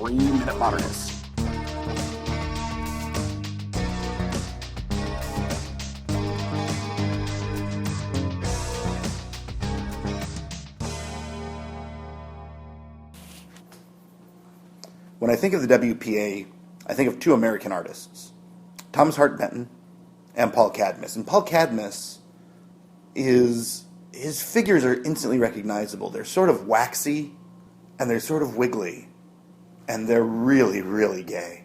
3-Minute Modernist. When I think of the WPA, I think of two American artists, Thomas Hart Benton and Paul Cadmus. And Paul Cadmus his figures are instantly recognizable. They're sort of waxy, and they're sort of wiggly, and they're really, really gay.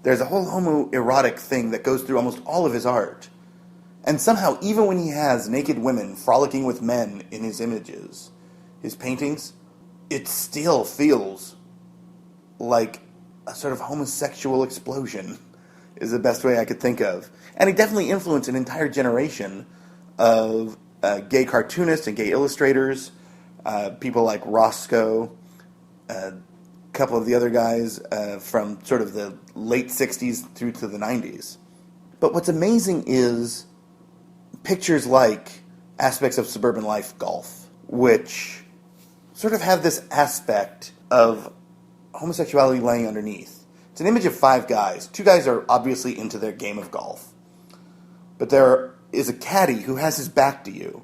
There's a whole homoerotic thing that goes through almost all of his art. And somehow, even when he has naked women frolicking with men in his images, his paintings, it still feels like a sort of homosexual explosion, is the best way I could think of. And he definitely influenced an entire generation of gay cartoonists and gay illustrators, people like Roscoe, a couple of the other guys from sort of the late 60s through to the 90s. But what's amazing is pictures like Aspects of Suburban Life Golf, which sort of have this aspect of homosexuality laying underneath. It's an image of 5 guys. 2 guys are obviously into their game of golf. But there is a caddy who has his back to you,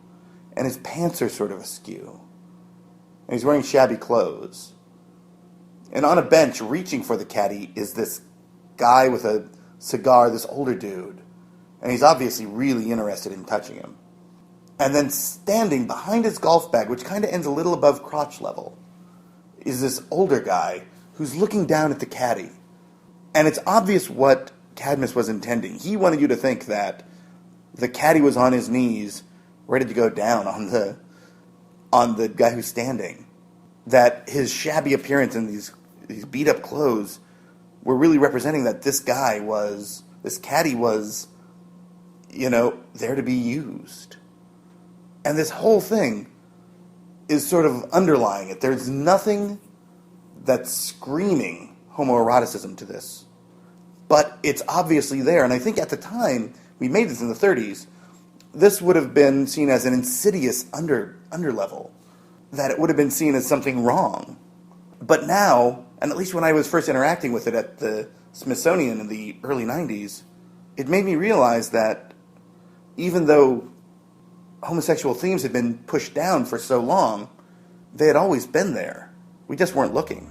and his pants are sort of askew. And he's wearing shabby clothes. And on a bench, reaching for the caddy, is this guy with a cigar, this older dude. And he's obviously really interested in touching him. And then standing behind his golf bag, which kind of ends a little above crotch level, is this older guy who's looking down at the caddy. And it's obvious what Cadmus was intending. He wanted you to think that the caddy was on his knees, ready to go down on the guy who's standing. That his shabby appearance and these beat-up clothes were really representing that this caddy was, there to be used. And this whole thing is sort of underlying it. There's nothing that's screaming homoeroticism to this. But it's obviously there. And I think at the time, we made this in the 30s, this would have been seen as an insidious underlevel. That it would have been seen as something wrong. But now, and at least when I was first interacting with it at the Smithsonian in the early 90s, it made me realize that even though homosexual themes had been pushed down for so long, they had always been there. We just weren't looking.